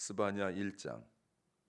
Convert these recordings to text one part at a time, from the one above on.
스바냐 1장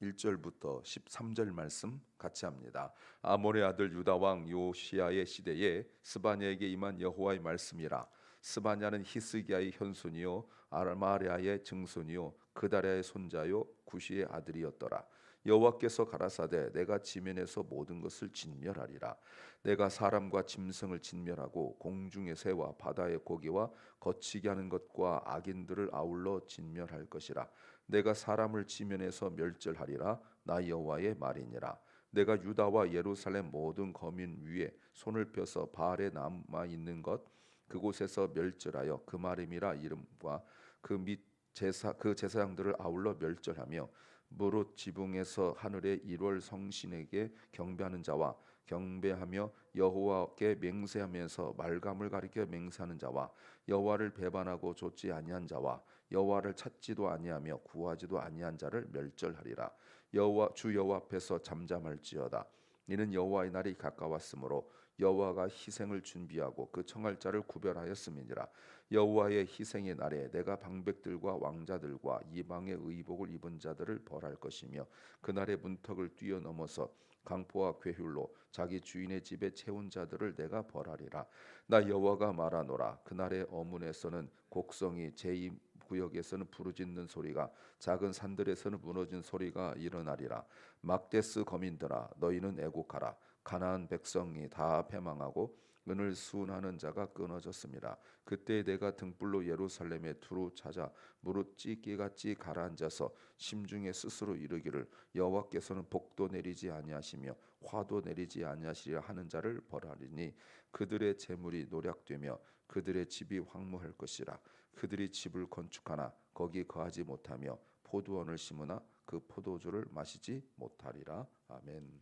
1절부터 13절 말씀 같이 합니다. 아몬의 아들 유다 왕 요시야의 시대에 스바냐에게 임한 여호와의 말씀이라. 스바냐는 히스기야의 현손이요 아마랴의 증손이요 그다랴의 손자요 구시의 아들이었더라. 여호와께서 가라사대 내가 지면에서 모든 것을 진멸하리라. 내가 사람과 짐승을 진멸하고 공중의 새와 바다의 고기와 거치게 하는 것과 악인들을 아울러 진멸할 것이라. 내가 사람을 지면에서 멸절하리라. 나 여호와의 말이니라. 내가 유다와 예루살렘 모든 거민 위에 손을 펴서 바알에 남아 있는 것 그곳에서 멸절하여 그 마름이라 이름과 그 및 제사 그 제사장들을 아울러 멸절하며 무릇 지붕에서 하늘의 일월 성신에게 경배하는 자와 경배하며 여호와께 맹세하면서 말감을 가리켜 맹세하는 자와 여호와를 배반하고 좇지 아니한 자와 여호와를 찾지도 아니하며 구하지도 아니한 자를 멸절하리라. 여호와 주 여호와 앞에서 잠잠할지어다. 이는 여호와의 날이 가까웠으므로 여호와가 희생을 준비하고 그 청할 자를 구별하였음이니라. 여호와의 희생의 날에 내가 방백들과 왕자들과 이방의 의복을 입은 자들을 벌할 것이며 그날의 문턱을 뛰어넘어서 강포와 괴휼로 자기 주인의 집에 채운 자들을 내가 벌하리라. 나 여호와가 말하노라. 그날의 어문에서는 곡성이 제2 구역에서는 부르짖는 소리가 작은 산들에서는 무너진 소리가 일어나리라. 막데스 거민들아 너희는 애곡하라. 가나안 백성이 다 패망하고 은을 수운하는 자가 끊어졌습니다. 그때 내가 등불로 예루살렘에 두루 찾아 무릇 찢기같이 가라앉아서 심중에 스스로 이르기를 여호와께서는 복도 내리지 아니하시며 화도 내리지 아니하시리라 하는 자를 벌하리니 그들의 재물이 노략되며 그들의 집이 황무할 것이라. 그들이 집을 건축하나 거기 거하지 못하며 포도원을 심으나 그 포도주를 마시지 못하리라. 아멘.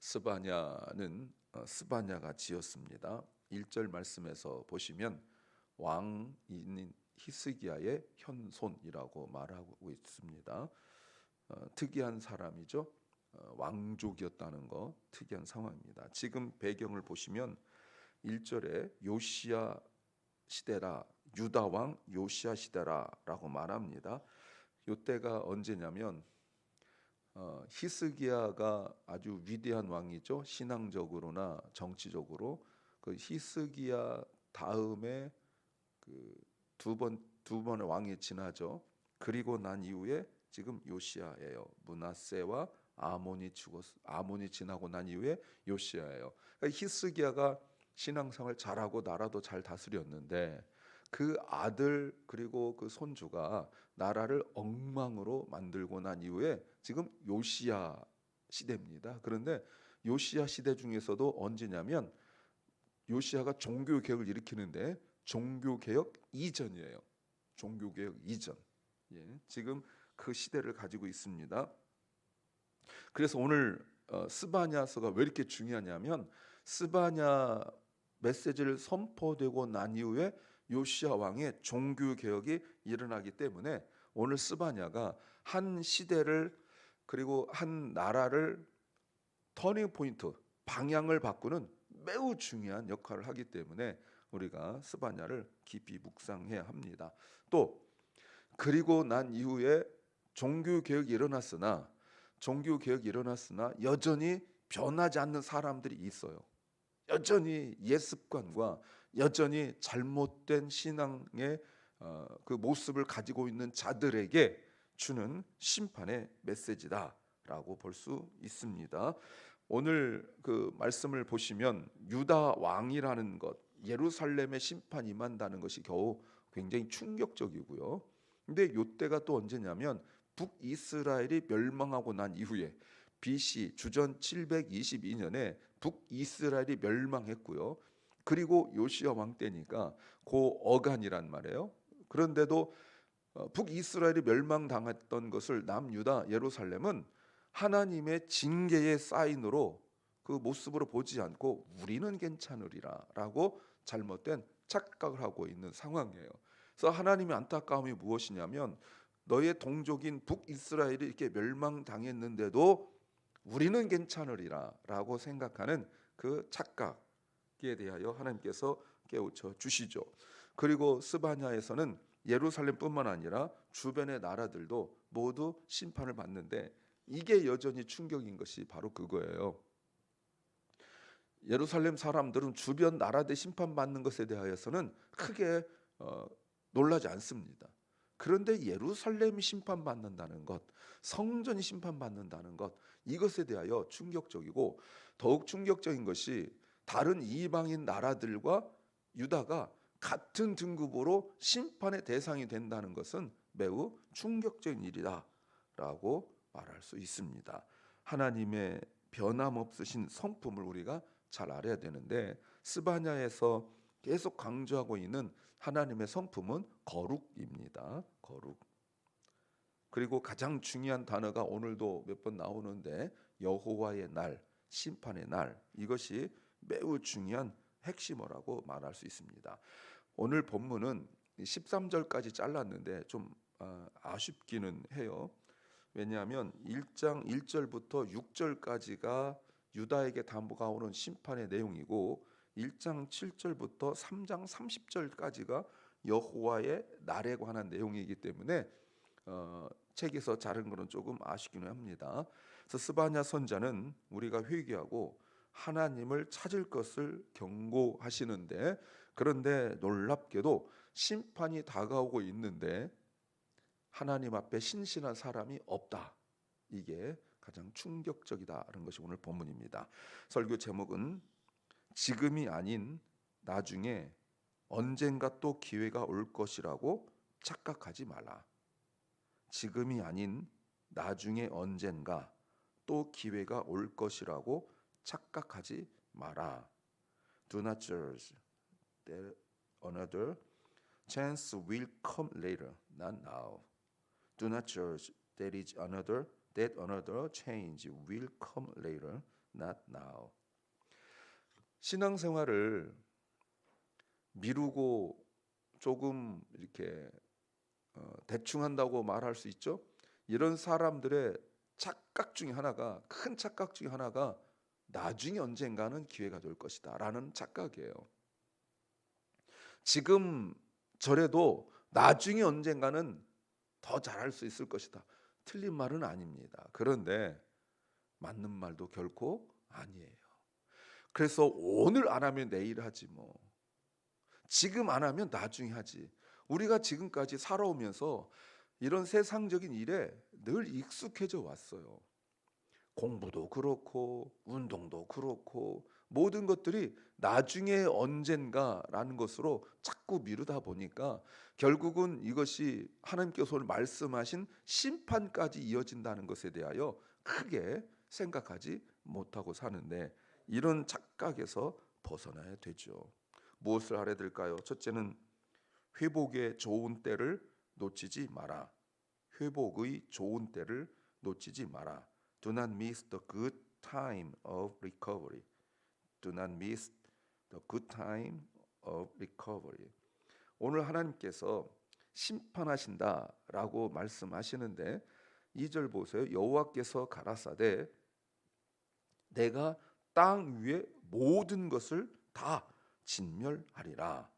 스바냐는 스바냐가 지었습니다. 1절 말씀에서 보시면 왕인 히스기야의 현손이라고 말하고 있습니다. 특이한 사람이죠. 왕족이었다는 거 특이한 상황입니다. 지금 배경을 보시면 1절에 요시야 시대라, 유다 왕 요시야 시대라라고 말합니다. 이때가 언제냐면 히스기야가 아주 위대한 왕이죠. 신앙적으로나 정치적으로 그 히스기야 다음에 그 두 번의 왕이 지나죠. 그리고 난 이후에 지금 요시야예요. 므낫세와 아몬이 지나고 난 이후에 요시야예요. 그러니까 히스기야가 신앙생활 잘하고 나라도 잘 다스렸는데 그 아들 그리고 그 손주가 나라를 엉망으로 만들고 난 이후에 지금 요시야 시대입니다. 그런데 요시야 시대 중에서도 언제냐면 요시야가 종교 개혁을 일으키는데 종교 개혁 이전이에요. 종교 개혁 이전. 지금 그 시대를 가지고 있습니다. 그래서 오늘 스바냐서가 왜 이렇게 중요하냐면 스바냐 메시지를 선포되고 난 이후에 요시야 왕의 종교 개혁이 일어나기 때문에 오늘 스바냐가 한 시대를 그리고 한 나라를 터닝 포인트 방향을 바꾸는 매우 중요한 역할을 하기 때문에 우리가 스바냐를 깊이 묵상해야 합니다. 또 그리고 난 이후에 종교 개혁이 일어났으나 여전히 변하지 않는 사람들이 있어요. 여전히 옛습관과 여전히 잘못된 신앙의 그 모습을 가지고 있는 자들에게 주는 심판의 메시지다라고 볼 수 있습니다. 오늘 그 말씀을 보시면 유다 왕이라는 것, 예루살렘의 심판이 임한다는 것이 겨우 굉장히 충격적이고요. 근데 이때가 또 언제냐면 북이스라엘이 멸망하고 난 이후에 BC 주전 722년에 북이스라엘이 멸망했고요. 그리고 요시야 왕 때니까 고 어간이란 말이에요. 그런데도 북이스라엘이 멸망당했던 것을 남유다 예루살렘은 하나님의 징계의 사인으로 그 모습으로 보지 않고 우리는 괜찮으리라라고 잘못된 착각을 하고 있는 상황이에요. 그래서 하나님의 안타까움이 무엇이냐면 너의 동족인 북이스라엘이 이렇게 멸망당했는데도 우리는 괜찮으리라라고 생각하는 그 착각에 대하여 하나님께서 깨우쳐 주시죠. 그리고 스바냐에서는 예루살렘뿐만 아니라 주변의 나라들도 모두 심판을 받는데 이게 여전히 충격인 것이 바로 그거예요. 예루살렘 사람들은 주변 나라들 심판받는 것에 대하여서는 크게 놀라지 않습니다. 그런데 예루살렘이 심판받는다는 것, 성전이 심판받는다는 것, 이것에 대하여 충격적이고, 더욱 충격적인 것이 다른 이방인 나라들과 유다가 같은 등급으로 심판의 대상이 된다는 것은 매우 충격적인 일이다라고 말할 수 있습니다. 하나님의 변함없으신 성품을 우리가 잘 알아야 되는데, 스바냐에서 계속 강조하고 있는 하나님의 성품은 거룩입니다. 거룩. 그리고 가장 중요한 단어가 오늘도 몇 번 나오는데 여호와의 날, 심판의 날, 이것이 매우 중요한 핵심어라고 말할 수 있습니다. 오늘 본문은 13절까지 잘랐는데 좀 아쉽기는 해요. 왜냐하면 1장 1절부터 6절까지가 유다에게 담보가 오는 심판의 내용이고 1장 7절부터 3장 30절까지가 여호와의 날에 관한 내용이기 때문에 책에서 자른 것은 조금 아쉽기는 합니다. 그래서 스바냐 선자는 우리가 회개하고 하나님을 찾을 것을 경고하시는데, 그런데 놀랍게도 심판이 다가오고 있는데 하나님 앞에 신실한 사람이 없다. 이게 가장 충격적이다라는 것이 오늘 본문입니다. 설교 제목은 지금이 아닌 나중에 언젠가 또 기회가 올 것이라고 착각하지 말라. 지금이 아닌 나중에 언젠가 또 기회가 올 것이라고 착각하지 마라. Do not judge that another chance will come later, not now. Do not judge that another change will come later, not now. 신앙생활을 미루고 조금 이렇게 대충 한다고 말할 수 있죠. 이런 사람들의 착각 중에 하나가, 큰 착각 중에 하나가 나중에 언젠가는 기회가 될 것이다 라는 착각이에요. 지금 저래도 나중에 언젠가는 더 잘할 수 있을 것이다. 틀린 말은 아닙니다. 그런데 맞는 말도 결코 아니에요. 그래서 오늘 안 하면 내일 하지 뭐. 지금 안 하면 나중에 하지. 우리가 지금까지 살아오면서 이런 세상적인 일에 늘 익숙해져 왔어요. 공부도 그렇고 운동도 그렇고 모든 것들이 나중에 언젠가라는 것으로 자꾸 미루다 보니까 결국은 이것이 하나님께서 오늘 말씀하신 심판까지 이어진다는 것에 대하여 크게 생각하지 못하고 사는데, 이런 착각에서 벗어나야 되죠. 무엇을 알아야 될까요? 첫째는 회복의 좋은 때를 놓치지 마라. 회복의 좋은 때를 놓치지 마라. Do not miss the good time of recovery. Do not miss the good time of recovery. 오늘 하나님께서 심판하신다라고 말씀하시는데 2절 보세요. 여호와께서 가라사대 내가 땅 위에 모든 것을 다 진멸하리라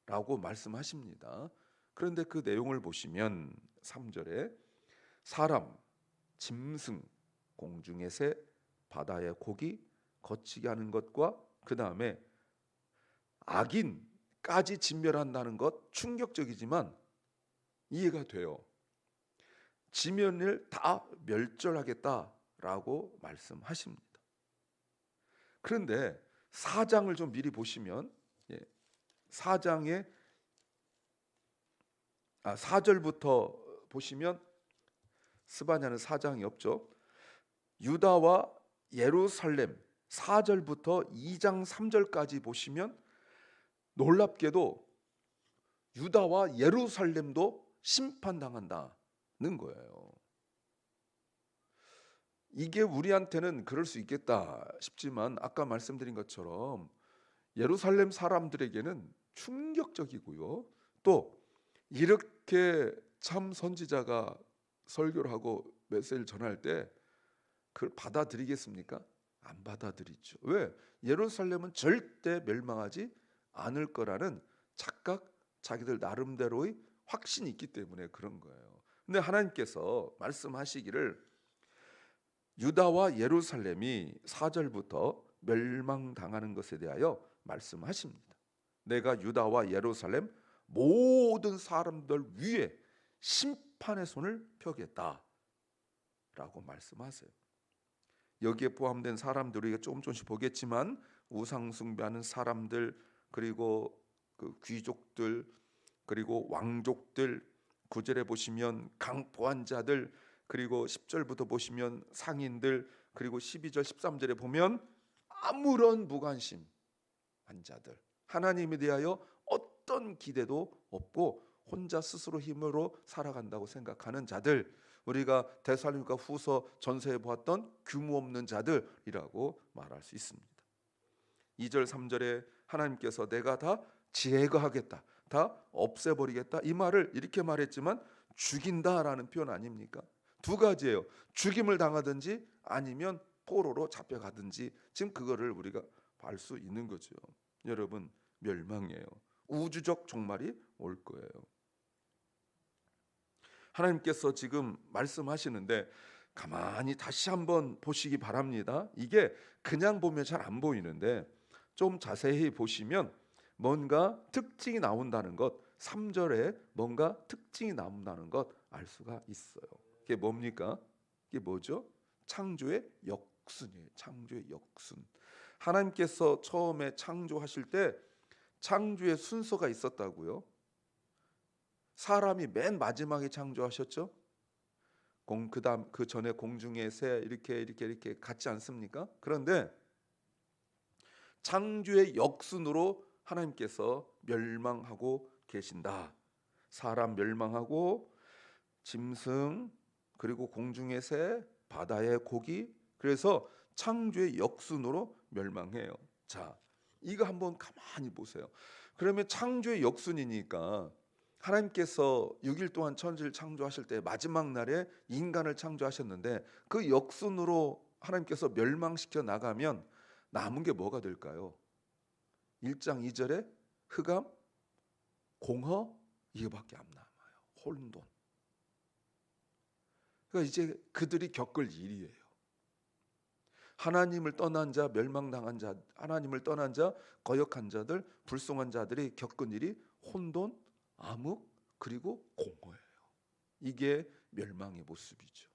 라고 말씀하십니다. 그런데 그 내용을 보시면 3절에 사람, 짐승, 공중의 새, 바다의 고기, 거치게 하는 것과 그 다음에 악인까지 진멸한다는 것, 충격적이지만 이해가 돼요. 지면을 다 멸절하겠다라고 말씀하십니다. 그런데 4장을 좀 미리 보시면 4장의 4절부터 보시면 스바냐는 4장이 없죠. 유다와 예루살렘 4절부터 2장 3절까지 보시면 놀랍게도 유다와 예루살렘도 심판당한다는 거예요. 이게 우리한테는 그럴 수 있겠다 싶지만 아까 말씀드린 것처럼 예루살렘 사람들에게는 충격적이고요. 또 이렇게 참 선지자가 설교를 하고 메시지를 전할 때 그걸 받아들이겠습니까? 안 받아들이죠. 왜? 예루살렘은 절대 멸망하지 않을 거라는 착각, 자기들 나름대로의 확신이 있기 때문에 그런 거예요. 근데 하나님께서 말씀하시기를 유다와 예루살렘이 4절부터 멸망당하는 것에 대하여 말씀하십니다. 내가 유다와 예루살렘 모든 사람들 위에 심판의 손을 펴겠다 라고 말씀하세요. 여기에 포함된 사람들 우리가 조금씩 보겠지만 우상 숭배하는 사람들, 그리고 그 귀족들, 그리고 왕족들, 9절에 보시면 강포한 자들, 그리고 10절부터 보시면 상인들, 그리고 12절 13절에 보면 아무런 무관심한 자들, 하나님에 대하여 어떤 기대도 없고 혼자 스스로 힘으로 살아간다고 생각하는 자들, 우리가 데살로니가 후서 전서에 보았던 규모 없는 자들이라고 말할 수 있습니다. 2절 3절에 하나님께서 내가 다 제거하겠다, 다 없애버리겠다, 이 말을 이렇게 말했지만 죽인다라는 표현 아닙니까? 두 가지예요. 죽임을 당하든지 아니면 포로로 잡혀가든지, 지금 그거를 우리가 알 수 있는 거죠. 여러분, 멸망이에요. 우주적 종말이 올 거예요. 하나님께서 지금 말씀하시는데 가만히 다시 한번 보시기 바랍니다. 이게 그냥 보면 잘 안 보이는데 좀 자세히 보시면 뭔가 특징이 나온다는 것, 3절에 뭔가 특징이 나온다는 것 알 수가 있어요. 그게 뭡니까? 이게 뭐죠? 창조의 역순이에요. 창조의 역순. 하나님께서 처음에 창조하실 때 창조의 순서가 있었다고요. 사람이 맨 마지막에 창조하셨죠. 그다음 그 전에 공중의 새 이렇게 같지 않습니까? 그런데 창조의 역순으로 하나님께서 멸망하고 계신다. 사람 멸망하고 짐승, 그리고 공중의 새, 바다의 고기, 그래서 창조의 역순으로 멸망해요. 자, 이거 한번 가만히 보세요. 그러면 창조의 역순이니까 하나님께서 6일 동안 천지를 창조하실 때 마지막 날에 인간을 창조하셨는데 그 역순으로 하나님께서 멸망시켜 나가면 남은 게 뭐가 될까요? 1장 2절에 흑암, 공허, 이거밖에 안 남아요. 혼돈. 그러니까 이제 그들이 겪을 일이에요. 하나님을 떠난 자, 멸망당한 자, 하나님을 떠난 자, 거역한 자들, 불송한 자들이 겪은 일이 혼돈, 암흑, 그리고 공허예요. 이게 멸망의 모습이죠.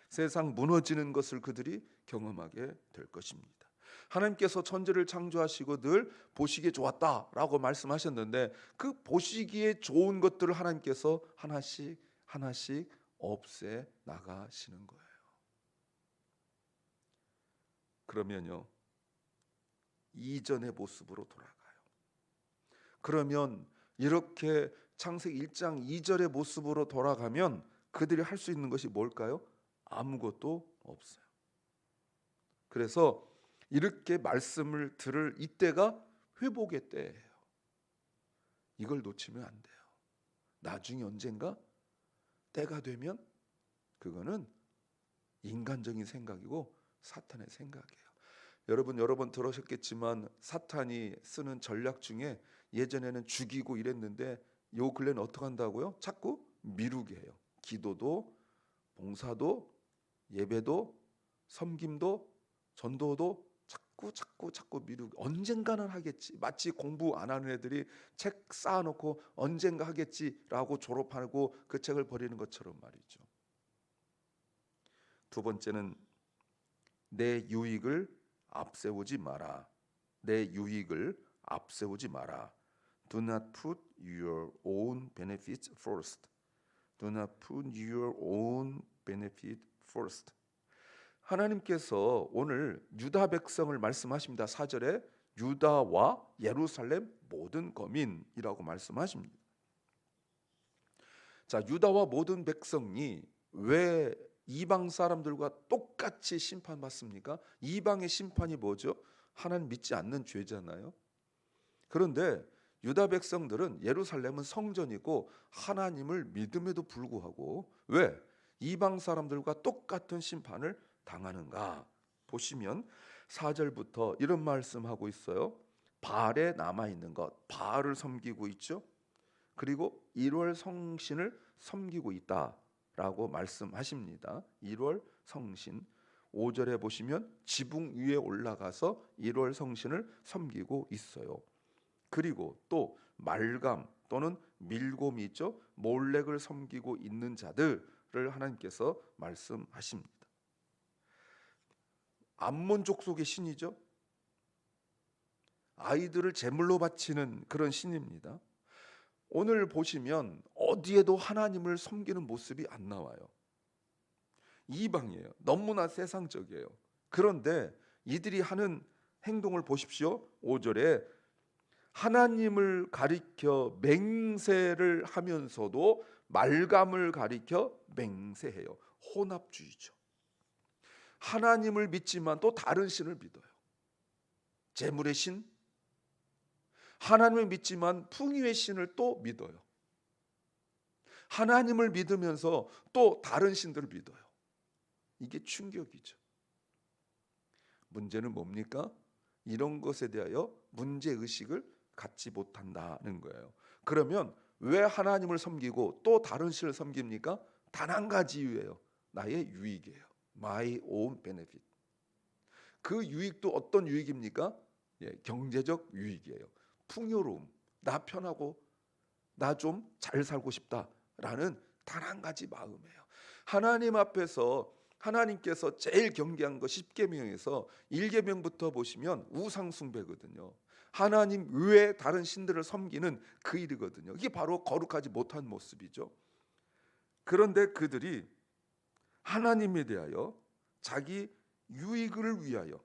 세상 무너지는 것을 그들이 경험하게 될 것입니다. 하나님께서 천지를 창조하시고 늘 보시기에 좋았다라고 말씀하셨는데 그 보시기에 좋은 것들을 하나님께서 하나씩 하나씩 없애 나가시는 거예요. 그러면요, 이전의 모습으로 돌아가요. 그러면 이렇게 창세기 1장 2절의 모습으로 돌아가면 그들이 할 수 있는 것이 뭘까요? 아무것도 없어요. 그래서 이렇게 말씀을 들을 이때가 회복의 때예요. 이걸 놓치면 안 돼요. 나중에 언젠가 때가 되면 그거는 인간적인 생각이고 사탄의 생각이에요. 여러분 여러 번 들으셨겠지만 사탄이 쓰는 전략 중에 예전에는 죽이고 이랬는데 요 근래는 어떻게 한다고요? 자꾸 미루게 해요. 기도도, 봉사도, 예배도, 섬김도, 전도도 자꾸 미루고, 언젠가는 하겠지. 마치 공부 안 하는 애들이 책 쌓아놓고 언젠가 하겠지라고 졸업하고 그 책을 버리는 것처럼 말이죠. 두 번째는 내 유익을 앞세우지 마라. 내 유익을 앞세우지 마라. Do not put your own benefits first. Do not put your own benefit first. 하나님께서 오늘 유다 백성을 말씀하십니다. 4절에 유다와 예루살렘 모든 거민이라고 말씀하십니다. 자, 유다와 모든 백성이 왜 이방 사람들과 똑같이 심판받습니까? 이방의 심판이 뭐죠? 하나님 믿지 않는 죄잖아요. 그런데 유다 백성들은 예루살렘은 성전이고 하나님을 믿음에도 불구하고 왜 이방 사람들과 똑같은 심판을 당하는가? 보시면 4절부터 이런 말씀하고 있어요. 바알에 남아있는 것, 바알을 섬기고 있죠. 그리고 1월 성신을 섬기고 있다라고 말씀하십니다. 1월 성신 5절에 보시면 지붕 위에 올라가서 1월 성신을 섬기고 있어요. 그리고 또 말감 또는 밀곰이 있죠. 몰렉을 섬기고 있는 자들을 하나님께서 말씀하십니다. 암몬 족속의 신이죠. 아이들을 제물로 바치는 그런 신입니다. 오늘 보시면 어디에도 하나님을 섬기는 모습이 안 나와요. 이방이에요. 너무나 세상적이에요. 그런데 이들이 하는 행동을 보십시오. 5절에 하나님을 가리켜 맹세를 하면서도 말감을 가리켜 맹세해요. 혼합주의죠. 하나님을 믿지만 또 다른 신을 믿어요. 재물의 신, 하나님을 믿지만 풍요의 신을 또 믿어요. 하나님을 믿으면서 또 다른 신들을 믿어요. 이게 충격이죠. 문제는 뭡니까? 이런 것에 대하여 문제의식을 갖지 못한다는 거예요. 그러면 왜 하나님을 섬기고 또 다른 신을 섬깁니까? 단 한 가지 이유예요. 나의 유익이에요. My own benefit. 그 유익도 어떤 유익입니까? 경제적 유익이에요. 풍요로움, 나 편하고 나 좀 잘 살고 싶다라는 단 한 가지 마음이에요. 하나님 앞에서 하나님께서 제일 경계한 거 10계명에서 1계명부터 보시면 우상 숭배거든요. 하나님 외에 다른 신들을 섬기는 그 일이거든요. 이게 바로 거룩하지 못한 모습이죠. 그런데 그들이 하나님에 대하여 자기 유익을 위하여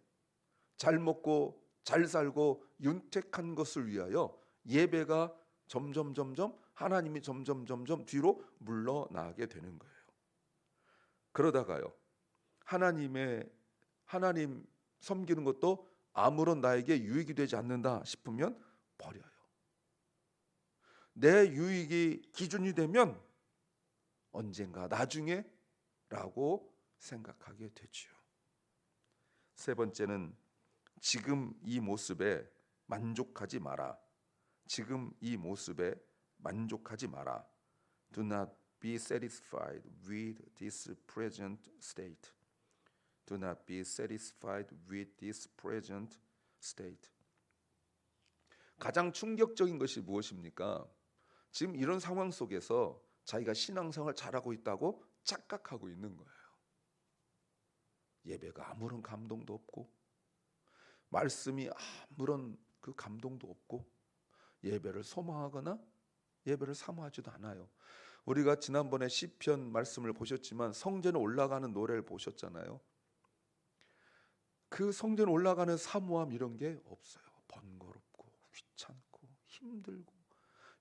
잘 먹고 잘 살고 윤택한 것을 위하여 예배가 점점 하나님이 점점 뒤로 물러나게 되는 거예요. 그러다가요. 하나님 섬기는 것도 아무런 나에게 유익이 되지 않는다 싶으면 버려요. 내 유익이 기준이 되면 언젠가 나중에 라고 생각하게 되죠. 세 번째는 지금 이 모습에 만족하지 마라. 지금 이 모습에 만족하지 마라. Do not be satisfied with this present state. Do not be satisfied with this present state. 가장 충격적인 것이 무엇입니까? 지금 이런 상황 속에서 자기가 신앙생활을 잘하고 있다고 착각하고 있는 거예요. 예배가 아무런 감동도 없고 말씀이 아무런 그 감동도 없고 예배를 소망하거나 예배를 사모하지도 않아요. 우리가 지난번에 시편 말씀을 보셨지만 성전에 올라가는 노래를 보셨잖아요. 그 성전 올라가는 사모함 이런 게 없어요. 번거롭고 귀찮고 힘들고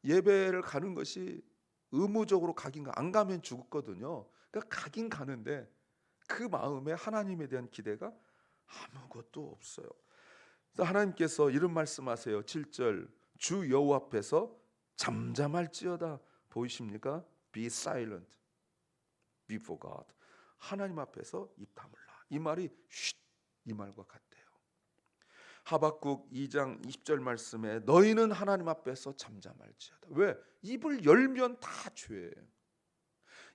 예배를 가는 것이 의무적으로 안 가면 죽거든요. 그러니까 가긴 가는데 그 마음에 하나님에 대한 기대가 아무것도 없어요. 그래서 하나님께서 이런 말씀하세요. 7절 주 여호와 앞에서 잠잠할지어다. 보이십니까? Be silent before God. 하나님 앞에서 입 다물라. 이 말이 쉿 이 말과 같대요. 하박국 2장 20절 말씀에 너희는 하나님 앞에서 잠잠할지어다. 왜? 입을 열면 다 죄예요.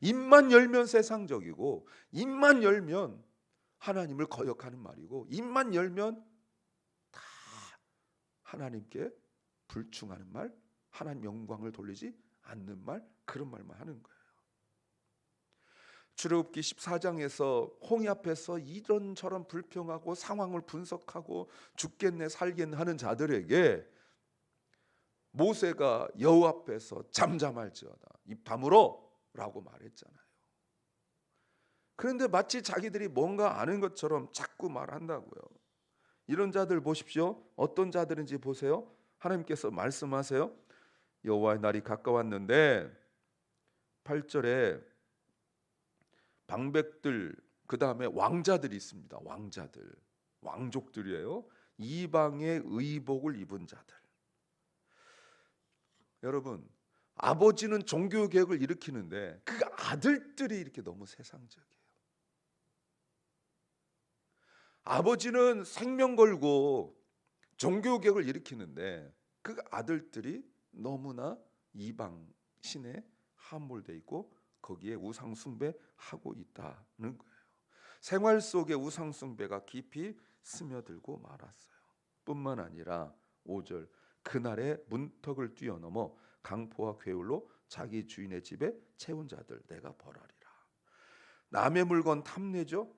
입만 열면 세상적이고 입만 열면 하나님을 거역하는 말이고 입만 열면 다 하나님께 불충하는 말, 하나님 영광을 돌리지 않는 말, 그런 말만 하는 거예요. 출애굽기 14장에서 홍해 앞에서 이런저런 불평하고 상황을 분석하고 죽겠네 살겠네 하는 자들에게 모세가 여호와 앞에서 잠잠할지어다 입 다물어 라고 말했잖아요. 그런데 마치 자기들이 뭔가 아는 것처럼 자꾸 말한다고요. 이런 자들 보십시오. 어떤 자들인지 보세요. 하나님께서 말씀하세요. 여호와의 날이 가까웠는데 8절에 방백들 그 다음에 왕자들이 있습니다. 왕자들, 왕족들이에요. 이방의 의복을 입은 자들. 여러분, 아버지는 종교개혁을 일으키는데 그 아들들이 이렇게 너무 세상적이에요. 아버지는 생명 걸고 종교개혁을 일으키는데 그 아들들이 너무나 이방 신에 함몰돼 있고 거기에 우상 숭배하고 있다는 거예요. 생활 속에 우상 숭배가 깊이 스며들고 말았어요. 뿐만 아니라 5절 그날의 문턱을 뛰어넘어 강포와 괴울로 자기 주인의 집에 채운 자들 내가 벌하리라. 남의 물건 탐내죠.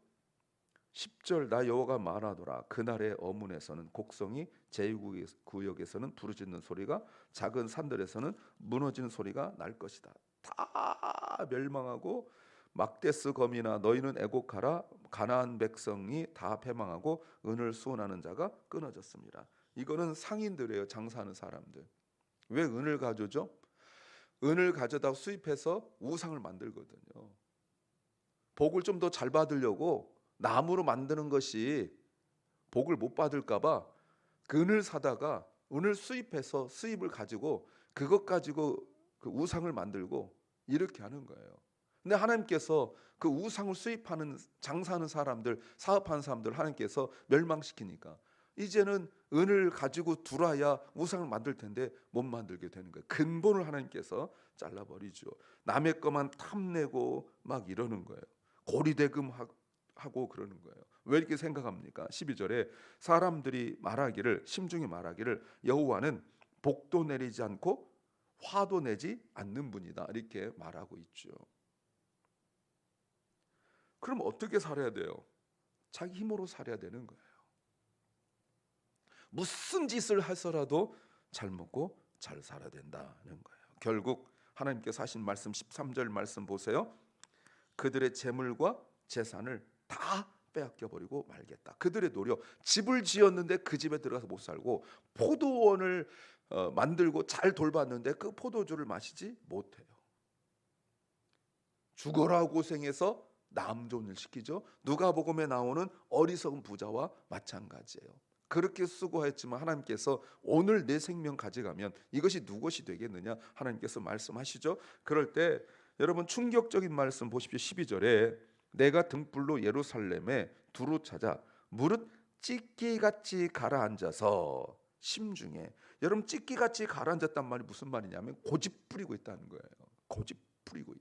10절 나 여호와가 말하노라 그날의 어문에서는 곡성이 제2구역에서는 부르짖는 소리가 작은 산들에서는 무너지는 소리가 날 것이다. 다 멸망하고 막데스 거미나 너희는 애곡하라 가나안 백성이 다 패망하고 은을 수원하는 자가 끊어졌습니다. 이거는 상인들이에요. 장사하는 사람들. 왜 은을 가져죠? 은을 가져다 수입해서 우상을 만들거든요. 복을 좀 더 잘 받으려고 나무로 만드는 것이 복을 못 받을까봐 은을 사다가 은을 수입해서 수입을 가지고 그것 가지고 그 우상을 만들고 이렇게 하는 거예요. 근데 하나님께서 그 우상을 수입하는 장사하는 사람들, 사업하는 사람들 하나님께서 멸망시키니까 이제는 은을 가지고 두라야 우상을 만들 텐데 못 만들게 되는 거예요. 근본을 하나님께서 잘라버리죠. 남의 것만 탐내고 막 이러는 거예요. 고리대금하고 그러는 거예요. 왜 이렇게 생각합니까? 12절에 사람들이 말하기를 심중에 말하기를 여호와는 복도 내리지 않고 화도 내지 않는 분이다 이렇게 말하고 있죠. 그럼 어떻게 살아야 돼요? 자기 힘으로 살아야 되는 거예요. 무슨 짓을 해서라도 잘 먹고 잘 살아야 된다는 거예요. 결국 하나님께서 하신 말씀 13절 말씀 보세요. 그들의 재물과 재산을 다 빼앗겨 버리고 말겠다. 그들의 노력, 집을 지었는데 그 집에 들어가서 못 살고 포도원을 만들고 잘 돌봤는데 그 포도주를 마시지 못해요. 죽어라 고생해서 남존을 시키죠. 누가복음에 나오는 어리석은 부자와 마찬가지예요. 그렇게 수고했지만 하나님께서 오늘 내 생명 가져가면 이것이 누구시 되겠느냐 하나님께서 말씀하시죠. 그럴 때 여러분 충격적인 말씀 보십시오. 12절에 내가 등불로 예루살렘에 두루 찾아 무릇 찢기같이 가라앉아서 심중에 여러분 찢기같이 가라앉았단 말이 무슨 말이냐면 고집 부리고 있다는 거예요. 고집 부리고 있다.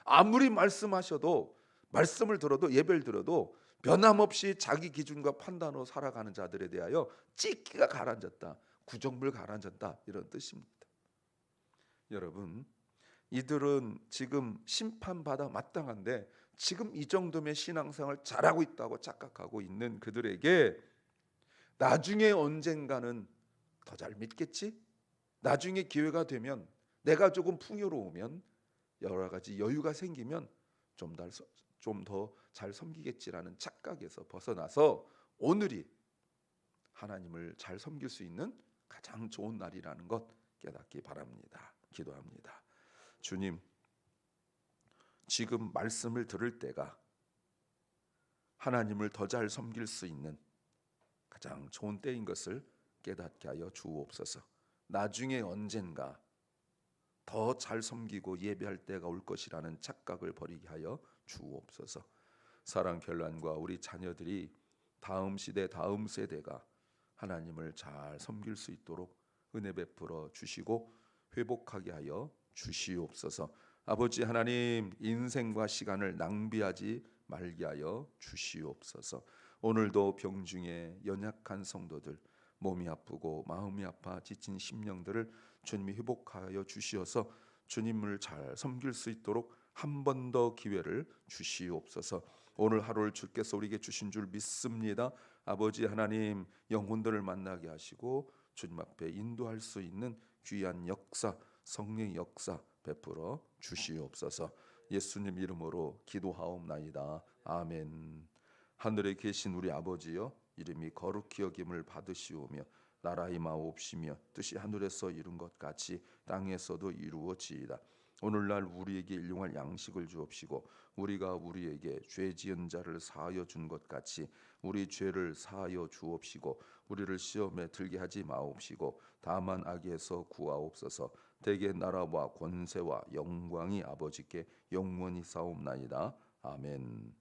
아무리 말씀하셔도 말씀을 들어도 예배를 들어도 변함없이 자기 기준과 판단으로 살아가는 자들에 대하여 찢기가 가라앉았다. 구정물 가라앉았다 이런 뜻입니다. 여러분 이들은 지금 심판받아 마땅한데 지금 이 정도면 신앙생활 잘하고 있다고 착각하고 있는 그들에게 나중에 언젠가는 더 잘 믿겠지? 나중에 기회가 되면 내가 조금 풍요로우면 여러 가지 여유가 생기면 좀 더 잘 섬기겠지라는 착각에서 벗어나서 오늘이 하나님을 잘 섬길 수 있는 가장 좋은 날이라는 것 깨닫기 바랍니다. 기도합니다. 주님, 지금 말씀을 들을 때가 하나님을 더 잘 섬길 수 있는 가장 좋은 때인 것을 깨닫게 하여 주옵소서. 나중에 언젠가 더 잘 섬기고 예배할 때가 올 것이라는 착각을 버리게 하여 주옵소서. 사랑 결란과 우리 자녀들이 다음 시대 다음 세대가 하나님을 잘 섬길 수 있도록 은혜 베풀어 주시고 회복하게 하여 주시옵소서. 아버지 하나님 인생과 시간을 낭비하지 말게 하여 주시옵소서. 오늘도 병중에 연약한 성도들 몸이 아프고 마음이 아파 지친 심령들을 주님이 회복하여 주시어서 주님을 잘 섬길 수 있도록 한 번 더 기회를 주시옵소서. 오늘 하루를 주께서 우리에게 주신 줄 믿습니다. 아버지 하나님 영혼들을 만나게 하시고 주님 앞에 인도할 수 있는 귀한 역사 성령의 역사 베풀어 주시옵소서. 예수님 이름으로 기도하옵나이다. 아멘. 하늘에 계신 우리 아버지여 이름이 거룩히 여김을 받으시오며 나라 임하옵시며 뜻이 하늘에서 이룬 것 같이 땅에서도 이루어지이다. 오늘날 우리에게 일용할 양식을 주옵시고 우리가 우리에게 죄 지은 자를 사하여 준 것 같이 우리 죄를 사하여 주옵시고 우리를 시험에 들게 하지 마옵시고 다만 악에서 구하옵소서. 대개 나라와 권세와 영광이 아버지께 영원히 싸움나이다. 아멘.